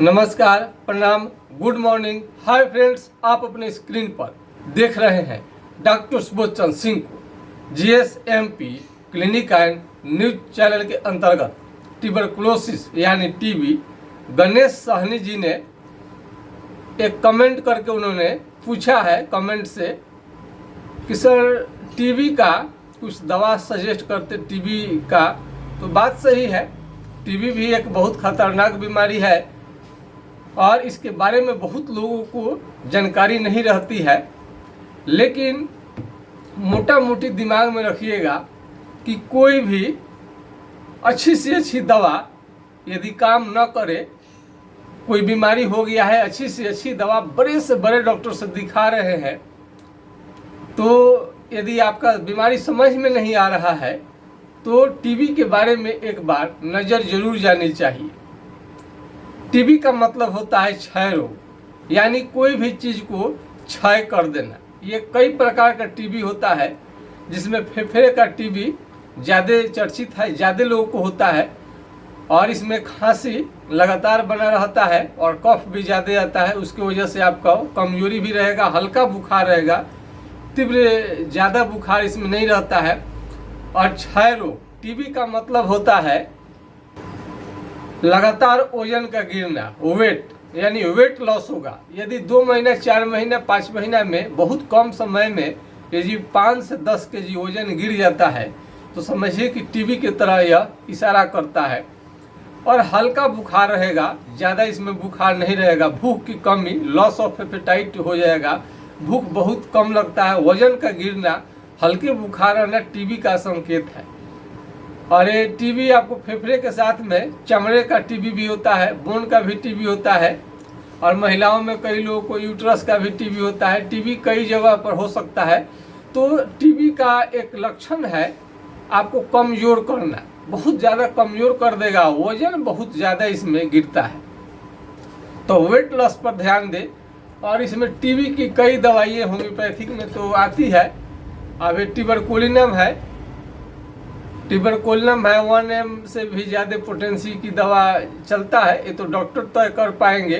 नमस्कार, प्रणाम, good morning, hi friends. आप अपने स्क्रीन पर देख रहे हैं डॉक्टर सुबोध चंद्र सिंह को GSMP clinic and news channel के अंतर्गत ट्यूबरकुलोसिस यानी टीबी। गणेश साहनी जी ने एक कमेंट करके उन्होंने पूछा है कमेंट से कि सर टीबी का कुछ दवा सजेस्ट करते टीबी का। तो बात सही है, टीबी भी एक बहुत खतरनाक बीमारी है और इसके बारे में बहुत लोगों को जानकारी नहीं रहती है। लेकिन मोटा मोटी दिमाग में रखिएगा कि कोई भी अच्छी से अच्छी दवा यदि काम न करे, कोई बीमारी हो गया है, अच्छी से अच्छी दवा बड़े से बड़े डॉक्टर से दिखा रहे हैं, तो यदि आपका बीमारी समझ में नहीं आ रहा है तो टीबी के बारे में एक बार नज़र जरूर जानी चाहिए। टीबी का मतलब होता है क्षय रोग, यानी कोई भी चीज़ को क्षय कर देना। ये कई प्रकार का टीबी होता है, जिसमें फेफड़े का टीबी ज़्यादा चर्चित है, ज़्यादा लोगों को होता है और इसमें खांसी लगातार बना रहता है और कफ भी ज़्यादा आता है। उसकी वजह से आपका कमजोरी भी रहेगा, हल्का बुखार रहेगा, तीव्र ज़्यादा बुखार इसमें नहीं रहता है। और क्षय रोग, टीबी का मतलब होता है लगातार वजन का गिरना, वेट यानी वेट लॉस होगा। यदि 2 महीना, 4 महीना, 5 महीना में बहुत कम समय में यदि 5 से 10 kg वजन गिर जाता है तो समझिए कि टीबी की तरह यह इशारा करता है। और हल्का बुखार रहेगा, ज़्यादा इसमें बुखार नहीं रहेगा। भूख की कमी, लॉस ऑफ एपेटाइट हो जाएगा, भूख बहुत कम लगता है। वजन का गिरना, हल्के बुखार आना टीबी का संकेत है। और ये टीबी आपको फेफड़े के साथ में चमड़े का टीबी भी होता है, बोन का भी टीबी होता है और महिलाओं में कई लोगों को यूट्रस का भी टीबी होता है। टीबी कई जगह पर हो सकता है। तो टीबी का एक लक्षण है आपको कमज़ोर करना, बहुत ज़्यादा कमज़ोर कर देगा, वजन बहुत ज़्यादा इसमें गिरता है। तो वेट लॉस पर ध्यान दें। और इसमें टीबी की कई दवाइयाँ होम्योपैथिक में तो आती है। अब ये ट्यूबरकुलिनम है, ट्यूबरकुलिनम है, 1 mg से भी ज़्यादा पोटेंसी की दवा चलता है। ये तो डॉक्टर तय कर पाएंगे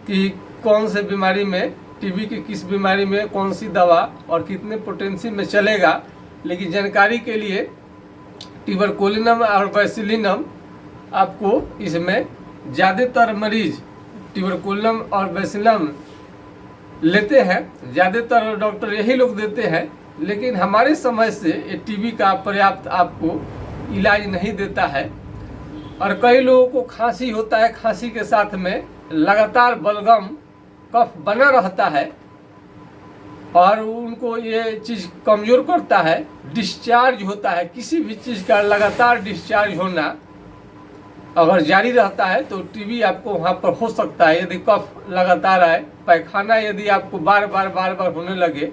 कि कौन से बीमारी में, टीबी की किस बीमारी में कौन सी दवा और कितने पोटेंसी में चलेगा। लेकिन जानकारी के लिए ट्यूबरकुलिनम और बैसिलिनम आपको इसमें ज़्यादातर मरीज ट्यूबरकुलिनम और बैसिलिनम लेते हैं, ज़्यादातर डॉक्टर यही लोग देते हैं। लेकिन हमारे समझ से ये टीबी का पर्याप्त आपको इलाज नहीं देता है। और कई लोगों को खांसी होता है, खांसी के साथ में लगातार बलगम कफ बना रहता है और उनको ये चीज़ कमज़ोर करता है। डिस्चार्ज होता है, किसी भी चीज़ का लगातार डिस्चार्ज होना अगर जारी रहता है तो टीबी आपको वहाँ पर हो सकता है। यदि कफ लगातार आए, पैखाना यदि आपको बार बार होने लगे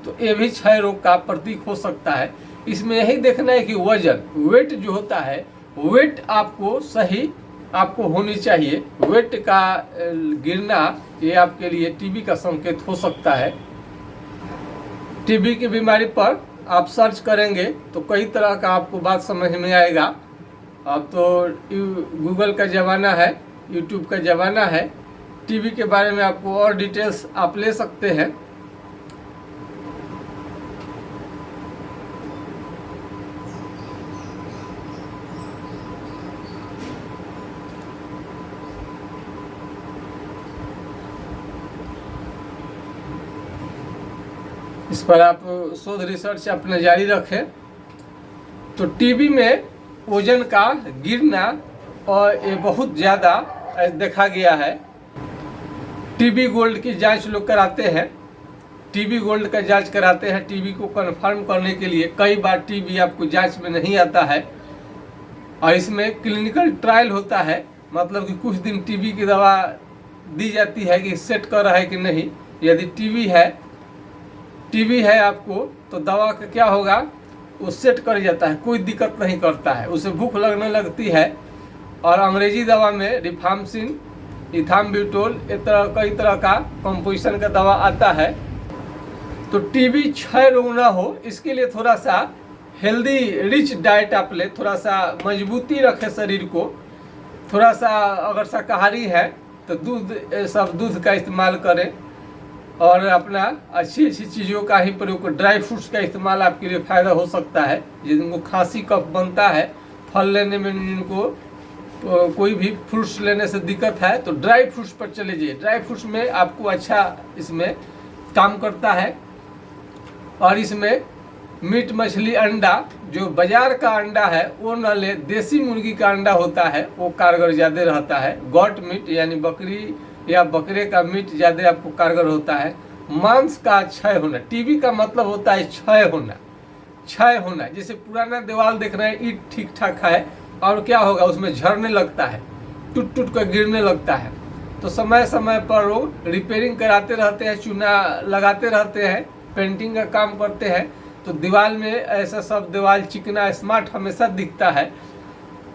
तो ये भी क्षय रोग का प्रतीक हो सकता है। इसमें यही देखना है कि वजन, वेट जो होता है, वेट आपको सही आपको होनी चाहिए। वेट का गिरना ये आपके लिए टीबी का संकेत हो सकता है। टीबी की बीमारी पर आप सर्च करेंगे तो कई तरह का आपको बात समझ में आएगा। अब तो गूगल का ज़माना है, यूट्यूब का ज़माना है। टीबी के बारे में आपको और डिटेल्स आप ले सकते हैं। इस पर आप शोध रिसर्च अपना जारी रखें। तो टीबी में वजन का गिरना और ये बहुत ज़्यादा देखा गया है। टीबी गोल्ड की जांच लोग कराते हैं, टीबी गोल्ड का जांच कराते हैं टीबी को कंफर्म करने के लिए। कई बार टीबी आपको जांच में नहीं आता है और इसमें क्लिनिकल ट्रायल होता है, मतलब कि कुछ दिन टीबी की दवा दी जाती है कि सेट कर रहा है कि नहीं। यदि टीबी है आपको तो दवा का क्या होगा, वो सेट कर जाता है, कोई दिक्कत नहीं करता है, उसे भूख लगने लगती है। और अंग्रेजी दवा में रिफाम्सिन, इथाम्ब्यूटोल, कई तरह का कंपोजिशन का दवा आता है। तो टीबी क्षय रोग ना हो, इसके लिए थोड़ा सा हेल्दी रिच डाइट आप ले, थोड़ा सा मजबूती रखे शरीर को, थोड़ा सा अगर शाकाहारी है तो दूध का इस्तेमाल करें और अपना अच्छी अच्छी चीज़ों का ही प्रयोग करें। ड्राई फ्रूट्स का इस्तेमाल आपके लिए फ़ायदा हो सकता है। जिनको खांसी कफ बनता है, फल लेने में जिनको कोई भी फ्रूट्स लेने से दिक्कत है तो ड्राई फ्रूट्स पर चले जाइए। ड्राई फ्रूट्स में आपको अच्छा इसमें काम करता है। और इसमें मीट मछली अंडा, जो बाजार का अंडा है वो न ले, देसी मुर्गी का अंडा होता है वो कारगर ज़्यादा रहता है। गॉट मीट यानी बकरी या बकरे का मीट ज़्यादा आपको कारगर होता है। मांस का क्षय होना, टीबी का मतलब होता है क्षय होना। क्षय होना जैसे पुराना दीवार देख रहे हैं, ईंट ठीक ठाक है और क्या होगा उसमें झड़ने लगता है, टूट टूट कर गिरने लगता है। तो समय समय पर वो रिपेयरिंग कराते रहते हैं, चूना लगाते रहते हैं, पेंटिंग का काम करते हैं। तो दीवार में ऐसा सब दीवार चिकना स्मार्ट हमेशा दिखता है।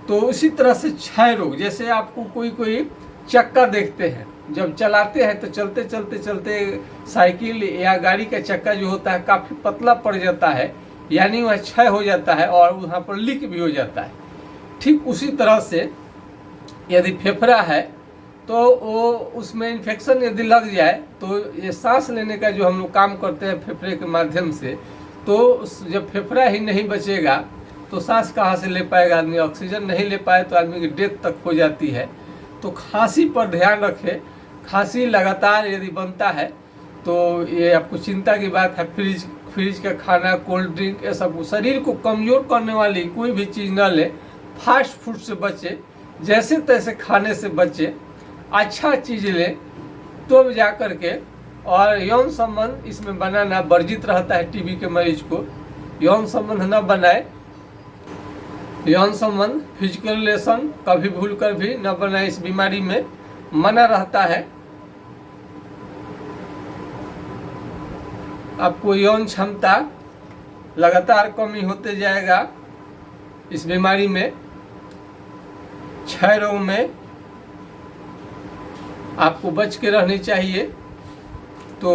तो उसी तरह से क्षय रोग, जैसे आपको कोई चक्का देखते हैं, जब चलाते हैं तो चलते चलते चलते साइकिल या गाड़ी का चक्का जो होता है काफ़ी पतला पड़ जाता है, यानी वह क्षय हो जाता है और वहाँ पर लीक भी हो जाता है। ठीक उसी तरह से यदि फेफड़ा है तो वो उसमें इन्फेक्शन यदि लग जाए तो ये सांस लेने का जो हम लोग काम करते हैं फेफड़े के माध्यम से, तो जब फेफड़ा ही नहीं बचेगा तो सांस कहाँ से ले पाएगा आदमी। ऑक्सीजन नहीं ले पाए तो आदमी की डेथ तक हो जाती है। तो खांसी पर ध्यान रखें। खांसी लगातार यदि बनता है तो ये आपको चिंता की बात है। फ्रिज का खाना, कोल्ड ड्रिंक, ये सब शरीर को कमज़ोर करने वाली कोई भी चीज़ न ले। फास्ट फूड से बचे, जैसे तैसे खाने से बचे, अच्छा चीज़ ले तो जा कर के। और यौन संबंध इसमें बनाना वर्जित रहता है। टीबी के मरीज को यौन संबंध न बनाए। यौन संबंध, फिजिकल रिलेशन कभी भूल कर भी न बनाए, इस बीमारी में मना रहता है। आपको यौन क्षमता लगातार कमी होते जाएगा इस बीमारी में। क्षय रोग में आपको बच के रहनी चाहिए। तो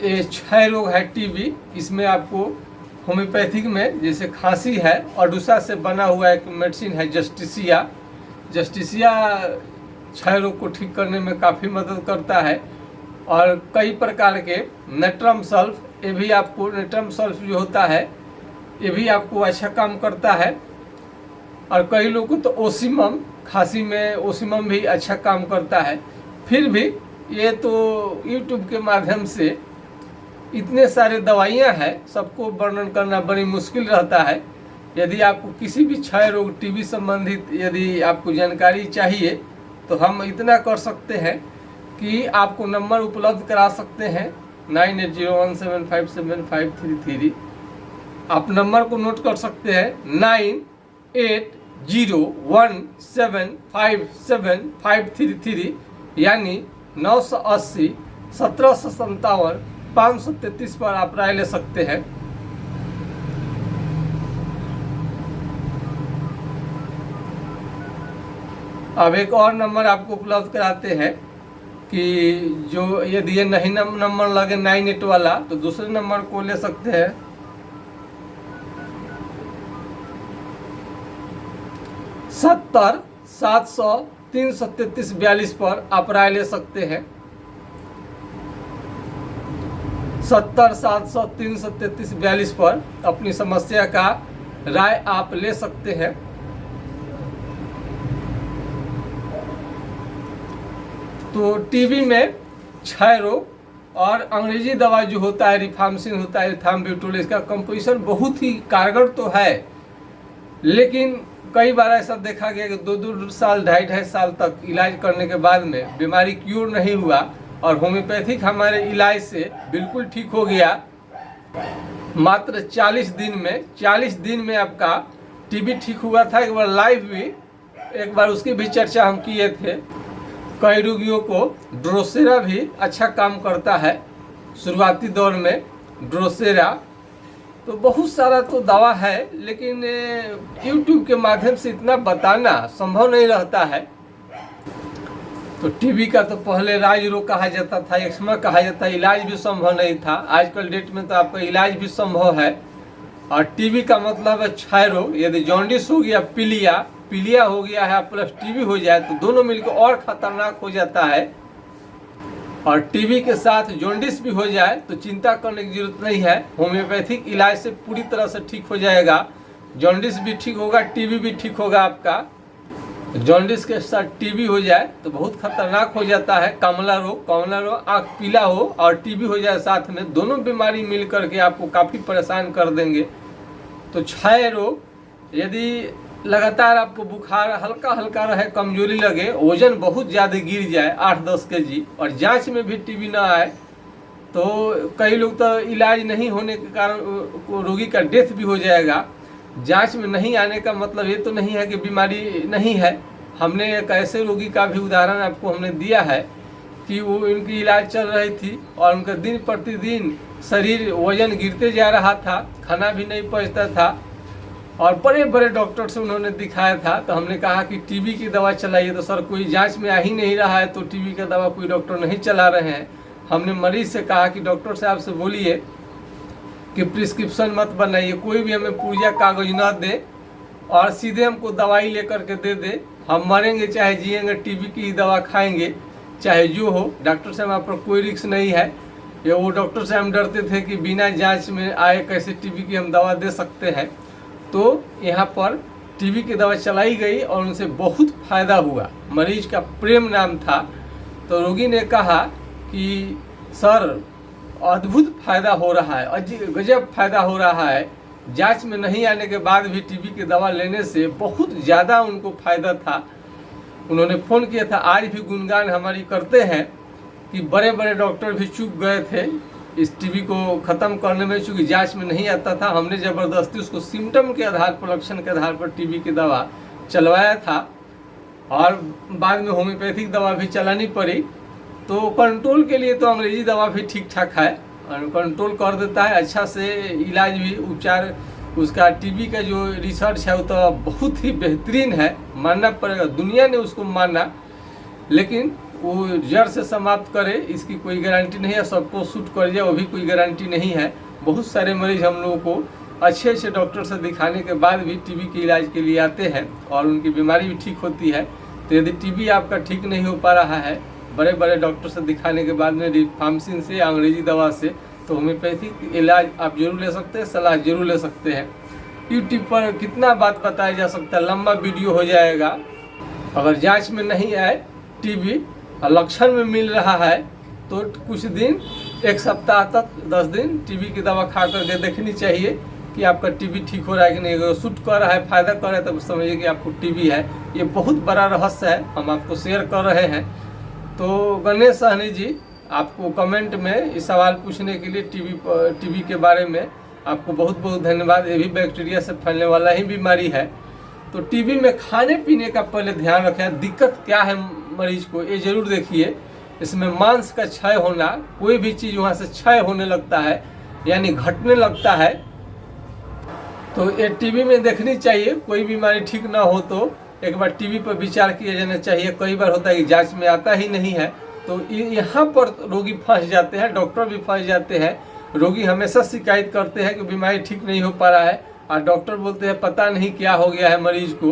ये क्षय रोग है टीबी, इसमें आपको होम्योपैथिक में जैसे खांसी है और दूसरा से बना हुआ एक मेडिसिन है जस्टिसिया। जस्टिसिया क्षय रोग को ठीक करने में काफ़ी मदद करता है। और कई प्रकार के नेट्रम सल्फ, ये भी आपको, नेट्रम सल्फ जो होता है ये भी आपको अच्छा काम करता है। और कई लोगों को तो ओसिमम, खांसी में ओसिमम भी अच्छा काम करता है। फिर भी ये तो यूट्यूब के माध्यम से इतने सारे दवाइयाँ हैं, सबको वर्णन करना बड़ी मुश्किल रहता है। यदि आपको किसी भी क्षय रोग, टीबी संबंधित यदि आपको जानकारी चाहिए तो हम इतना कर सकते हैं कि आपको नंबर उपलब्ध करा सकते हैं 9801757533। आप नंबर को नोट कर सकते हैं 9801757533, यानी 980 1757 533 पर आप राय ले सकते हैं। अब एक और नंबर आपको उपलब्ध कराते हैं कि जो यदि ये नहीं नंबर लगे 98 वाला तो दूसरे नंबर को ले सकते हैं 70 700 333 42 पर आप राय ले सकते हैं। 70 700 333 42 पर अपनी समस्या का राय आप ले सकते हैं। तो टीबी में क्षय रोग और अंग्रेजी दवा जो होता है रिफाम्सिन होता है, रिथाम्ब्यूटोल, इसका कंपोजिशन बहुत ही कारगर तो है, लेकिन कई बार ऐसा देखा गया कि 2-2 साल 2.5 साल तक इलाज करने के बाद में बीमारी क्योर नहीं हुआ और होम्योपैथिक हमारे इलाज से बिल्कुल ठीक हो गया। मात्र 40 दिन में आपका टीबी ठीक हुआ था। एक बार लाइव भी, एक बार उसकी भी चर्चा हम किए थे। कई रोगियों को ड्रोसेरा भी अच्छा काम करता है शुरुआती दौर में, ड्रोसेरा। तो बहुत सारा तो दवा है, लेकिन यूट्यूब के माध्यम से इतना बताना संभव नहीं रहता है। तो टीबी का तो पहले राज रोग कहा जाता था, एक्समा कहा जाता, इलाज भी संभव नहीं था। आजकल डेट में तो आपका इलाज भी संभव है। और टीबी का मतलब है क्षय रोग। यदि जॉन्डिस हो गया, पीलिया, पीलिया हो गया है प्लस टीबी हो जाए तो दोनों मिलकर और खतरनाक हो जाता है। और टीबी के साथ जॉन्डिस भी हो जाए तो चिंता करने की जरूरत नहीं है, होम्योपैथिक इलाज से पूरी तरह से ठीक हो जाएगा। जॉन्डिस भी ठीक होगा, टीबी भी ठीक होगा आपका। जॉन्डिस के साथ टीबी हो जाए तो बहुत खतरनाक हो जाता है। कमला रोग आँख पीला हो और टीबी हो जाए साथ में, दोनों बीमारी मिल करके आपको काफ़ी परेशान कर देंगे। तो क्षय रोग, यदि लगातार आपको बुखार हल्का हल्का रहे, कमजोरी लगे, वजन बहुत ज़्यादा गिर जाए 8-10 kg और जांच में भी टीबी ना आए, तो कई लोग तो इलाज नहीं होने के कारण रोगी का डेथ भी हो जाएगा। जांच में नहीं आने का मतलब ये तो नहीं है कि बीमारी नहीं है। हमने एक ऐसे रोगी का भी उदाहरण आपको हमने दिया है कि वो इनकी इलाज चल रही थी और उनका दिन प्रतिदिन शरीर वजन गिरते जा रहा था, खाना भी नहीं पचता था और बड़े बड़े डॉक्टर से उन्होंने दिखाया था। तो हमने कहा कि टीबी की दवा चलाइए, तो सर कोई जांच में आ ही नहीं रहा है, तो टीबी का दवा कोई डॉक्टर नहीं चला रहे हैं। हमने मरीज से कहा कि डॉक्टर साहब से बोलिए कि प्रिस्क्रिप्शन मत बनाइए, कोई भी हमें पुर्जा कागज न दे और सीधे हमको दवाई लेकर के दे दे, हम मरेंगे चाहे जिएंगे टीबी की दवा खाएंगे चाहे जो हो। डॉक्टर साहब आप पर कोई रिस्क नहीं है। ये वो डॉक्टर से हम डरते थे कि बिना जांच में आए कैसे टीबी की हम दवा दे सकते हैं। तो यहाँ पर टीबी की दवा चलाई गई और उनसे बहुत फायदा हुआ। मरीज का प्रेम नाम था। तो रोगी ने कहा कि सर अद्भुत फायदा हो रहा है, गजब फायदा हो रहा है। जांच में नहीं आने के बाद भी टीबी की दवा लेने से बहुत ज़्यादा उनको फायदा था। उन्होंने फ़ोन किया था, आज भी गुणगान हमारी करते हैं कि बड़े बड़े डॉक्टर भी चूक गए थे इस टीबी को ख़त्म करने में, चूँकि जांच में नहीं आता था। हमने ज़बरदस्ती उसको सिम्टम के आधार पर, लक्षण के आधार पर टीबी की दवा चलवाया था और बाद में होम्योपैथिक दवा भी चलानी पड़ी। तो कंट्रोल के लिए तो अंग्रेजी दवा भी ठीक ठाक है और कंट्रोल कर देता है अच्छा से। इलाज भी, उपचार उसका टीबी का जो रिसर्च है वो तो बहुत ही बेहतरीन है, मानना पड़ेगा। दुनिया ने उसको माना, लेकिन वो जड़ से समाप्त करे इसकी कोई गारंटी नहीं है। सबको सूट कर जाए वो भी कोई गारंटी नहीं है। बहुत सारे मरीज हम लोगों को अच्छे अच्छे डॉक्टर से दिखाने के बाद भी टीबी के इलाज के लिए आते हैं और उनकी बीमारी भी ठीक होती है। तो यदि टीबी आपका ठीक नहीं हो पा रहा है बड़े बड़े डॉक्टर से दिखाने के बाद में, रिफार्मसिन से, अंग्रेजी दवा से, तो होम्योपैथिक इलाज आप जरूर ले सकते हैं, सलाह जरूर ले सकते हैं। यूट्यूब पर कितना बात बताया जा सकता है, लंबा वीडियो हो जाएगा। अगर जांच में नहीं आए टीबी और लक्षण में मिल रहा है तो कुछ दिन, 1 सप्ताह तक, 10 दिन टीबी की दवा खा करके देखनी चाहिए कि आपका टीबी ठीक हो रहा है कि नहीं। अगर सूट कर रहा है, फायदा कर रहा है, तब समझिए कि आपको टीबी है। ये बहुत बड़ा रहस्य है, हम आपको शेयर कर रहे हैं। तो गणेश सहनी जी, आपको कमेंट में इस सवाल पूछने के लिए टीबी के बारे में आपको बहुत बहुत धन्यवाद। ये भी बैक्टीरिया से फैलने वाला ही बीमारी है। तो टीबी में खाने पीने का पहले ध्यान रखें, दिक्कत क्या है मरीज को ये जरूर देखिए। इसमें मांस का क्षय होना, कोई भी चीज़ वहाँ से क्षय होने लगता है यानी घटने लगता है, तो ये टीबी में देखनी चाहिए। कोई बीमारी ठीक ना हो तो एक बार टीबी पर विचार किया जाना चाहिए। कई बार होता है कि जांच में आता ही नहीं है, तो यहाँ पर रोगी फंस जाते हैं, डॉक्टर भी फंस जाते हैं। रोगी हमेशा शिकायत करते हैं कि बीमारी ठीक नहीं हो पा रहा है और डॉक्टर बोलते हैं पता नहीं क्या हो गया है मरीज को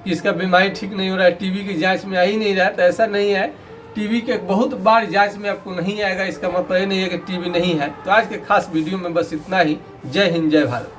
कि इसका बीमारी ठीक नहीं हो रहा है, टीबी की जांच में आ ही नहीं रहा है। तो ऐसा नहीं है, टीबी के बहुत बार जांच में आपको नहीं आएगा, इसका मतलब ये नहीं है कि टीबी नहीं है। तो आज के खास वीडियो में बस इतना ही। जय हिंद, जय भारत।